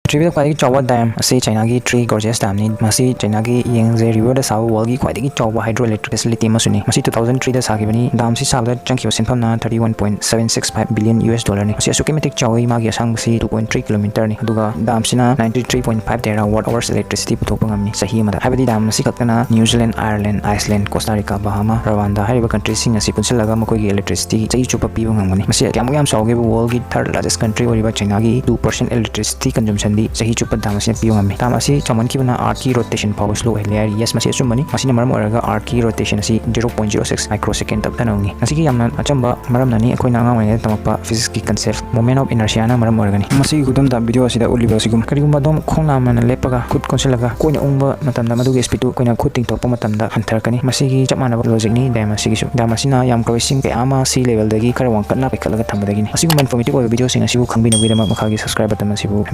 ꯄ꯭ꯔꯤꯊꯤꯕꯤꯗ ꯈ꯭ꯋꯥꯏꯗꯒꯤ ꯆꯥꯎꯕ ꯗꯥꯝ ꯑꯁꯤ ꯆꯥꯏꯅꯥꯒꯤ ꯊ꯭ꯔꯤ ꯒꯣꯔꯖꯤꯌꯁ ꯗꯥꯝꯅꯤ꯫ ꯃꯁꯤ ꯆꯥꯏꯅꯥꯒꯤ ꯌꯦꯡꯖꯦ ꯔꯤꯚꯔꯗ ꯁꯥꯕ ꯋꯥꯔꯜꯒꯤ ꯈ꯭ꯋꯥꯏꯗꯒꯤ ꯆꯥꯎꯕ ꯍꯥꯏꯗ꯭ꯔꯣꯏꯂꯦꯛꯇ꯭ꯔꯤꯛ ꯐꯦꯁꯤꯂꯤꯇꯤ ꯑꯃꯁꯨꯅꯤ꯫ ꯃꯁꯤ 2003ꯗ ꯁꯥꯈꯤꯕꯅꯤ꯫ ꯗꯥꯝ ꯑꯁꯤ ꯁꯥꯕꯗ ꯆꯪꯈꯤꯕ ꯁꯦꯟꯐꯝꯅ $31.765 ꯕꯤꯂꯤꯌꯟ ꯫ ꯃꯁꯤ ꯑꯁꯨꯛꯀꯤ ꯃꯇꯤꯛ ꯆꯥꯎꯏ, ꯃꯥꯒꯤ ꯑꯁꯥꯡꯕꯁꯤ 2.3 ꯀꯤꯂꯣꯃꯤꯇꯔꯅꯤ, ꯑꯗꯨꯒ ꯗꯥꯝꯁꯤꯅ 93.5 ꯇꯦꯔꯥꯋꯥꯠ ꯑꯋꯥꯔꯁ ꯏꯂꯦꯛꯇ꯭ꯔꯤꯁꯤꯇꯤ ꯄꯨꯊꯣꯛꯄ ꯉꯝꯃꯤ ꯆꯍꯤ ꯑꯃꯗ꯫ ꯍꯥꯏꯕꯗꯤ ꯗꯥꯝ ꯑꯁꯤ ꯈꯛꯇꯅ ꯅ꯭ꯌꯨꯖꯤꯂꯦꯟꯗ, ꯑꯥꯌꯔꯂꯦꯟꯗ, ꯑꯥꯏꯁꯂꯦꯟꯗ, ꯀꯣꯁꯇꯥ ꯔꯤꯀꯥ, ꯕꯍꯥꯃꯥ, ꯔꯋꯥꯟꯗꯥ ꯍꯥꯏꯔꯤꯕ ꯀꯟꯇ꯭ꯔꯤꯁꯤꯡ ꯑꯁꯤ ꯄꯨꯟꯁꯤꯜꯂꯒ ꯃꯈꯣꯏꯒꯤ ꯏꯂꯦꯛꯇ꯭ꯔꯤꯁꯤꯇꯤ ꯆꯍꯤ ꯆꯨꯞꯄ ꯄꯤꯕ ꯉꯝꯒꯅꯤ꯫ ꯃꯁꯤ ꯀꯌꯥꯃꯨꯛ ꯌꯥꯝ ꯆꯥꯎꯒꯦꯕꯨ ꯋꯥꯔꯜꯒꯤ ꯊꯥꯔꯗ ꯂꯥꯔꯖꯦꯁ ꯀꯟꯇ꯭ꯔꯤ ꯑꯣꯏꯔꯤꯕ ꯆꯥꯏꯅꯥꯒꯤ 2% ꯏꯂꯦꯛꯇ꯭ꯔꯤꯁꯤꯇꯤ ꯀꯟꯖꯨꯝꯁꯟꯗꯤ ꯆꯍꯤ ꯆꯨꯞꯄ ꯗꯥꯝ ꯑꯁꯤꯅ ꯄꯤꯕ ꯉꯝꯃꯤ꯫ ꯗꯥꯝ ꯑꯁꯤ ꯆꯥꯎꯃꯟꯈꯤꯕꯅ ꯑꯥꯔꯊꯀꯤ ꯔꯣꯇꯦꯁꯟ ꯐꯥꯎꯕ ꯁ꯭ꯂꯣ ꯑꯣꯏꯍꯜꯂꯦ ꯍꯥꯏꯔꯤ꯫ ꯌꯦꯁ, ꯃꯁꯤ ꯑꯆꯨꯝꯕꯅꯤ꯫ ꯃꯁꯤꯅ ꯃꯔꯝ ꯑꯣꯏꯔꯒ ꯑꯥꯔꯊꯀꯤ ꯔꯣꯇꯦꯁꯟ ꯑꯁꯤ 0.06 ꯃꯥꯏꯀ꯭ꯔꯣꯁꯦꯀꯦꯟꯗ ꯇꯞꯊꯅ ꯎꯡꯉꯤ꯫ ꯃꯁꯤꯒꯤ ꯌꯥꯝꯅ ꯑꯆꯝꯕ ꯃꯔꯝꯅꯅꯤ ꯑꯩꯈꯣꯏꯅ ꯑꯉꯥꯡ ꯑꯣꯏꯔꯤꯉꯩꯗ ꯇꯝꯃꯛꯄ ꯐꯤꯖꯤꯛꯁꯀꯤ ꯀꯟꯁꯦꯞꯇ ꯃꯣꯃꯦꯟꯠ ꯑꯣꯐ ꯏꯅꯔꯁꯤꯌꯥꯅ ꯃꯔꯝ ꯑꯣꯏꯔꯒꯅꯤ꯫ ꯃꯁꯤꯒꯤ ꯈꯨꯗꯝꯗ ꯚꯤꯗꯤꯑꯣ ꯑꯁꯤꯗ ꯎꯠꯂꯤꯕ ꯑꯁꯤꯒꯨꯝ ꯀꯔꯤꯒꯨꯝꯕ ꯑꯗꯣꯝ ꯈꯣꯡ ꯅꯥꯝꯃꯅ ꯂꯦꯞꯄꯒ ꯈꯨꯠ ꯀꯣꯟꯁꯤꯜꯂꯒ ꯀꯣꯏꯅ ꯎꯡꯕ ꯃꯇꯝꯗ ꯃꯗꯨꯒꯤ ꯁ꯭ꯄꯤꯗꯇꯨ ꯑꯩꯈꯣꯏꯅ ꯈꯨꯠ ꯇꯤꯡꯊꯣꯛꯄ ꯃꯇꯝꯗ ꯍꯟꯊꯔꯛꯀꯅꯤ꯫ ꯃꯁꯤꯒꯤ ꯆꯞ ꯃꯥꯟꯅꯕ ꯂꯣꯖꯤꯛꯅꯤ ꯗꯥꯝ ꯑꯁꯤꯒꯤꯁꯨ꯫ ꯗꯥꯝ ꯑꯁꯤꯅ ꯌꯥꯝꯈ꯭ꯔꯕ ꯏꯁꯤꯡ ꯀꯌꯥ ꯑꯃ ꯁꯤ ꯂꯦꯚꯦꯜꯗꯒꯤ ꯈꯔ ꯋꯥꯡꯈꯠꯅ ꯄꯩꯈꯠꯂꯒ ꯊꯝꯕꯗꯒꯤꯅꯤ꯫ ꯑꯁꯤꯒꯨꯝꯕ ꯏꯟꯐꯣꯔꯃꯦꯇꯤꯚ ꯑꯣꯏꯕ ꯚꯤꯗꯤꯑꯣꯁꯤꯡ ꯑꯁꯤꯕꯨ ꯈꯪꯕꯤꯅꯕꯒꯤꯗꯃꯛ ꯃꯈꯥꯒꯤ ꯁꯕꯁꯀ꯭ꯔꯥꯏꯕ ꯕꯇꯟ ꯑꯁꯤꯕꯨ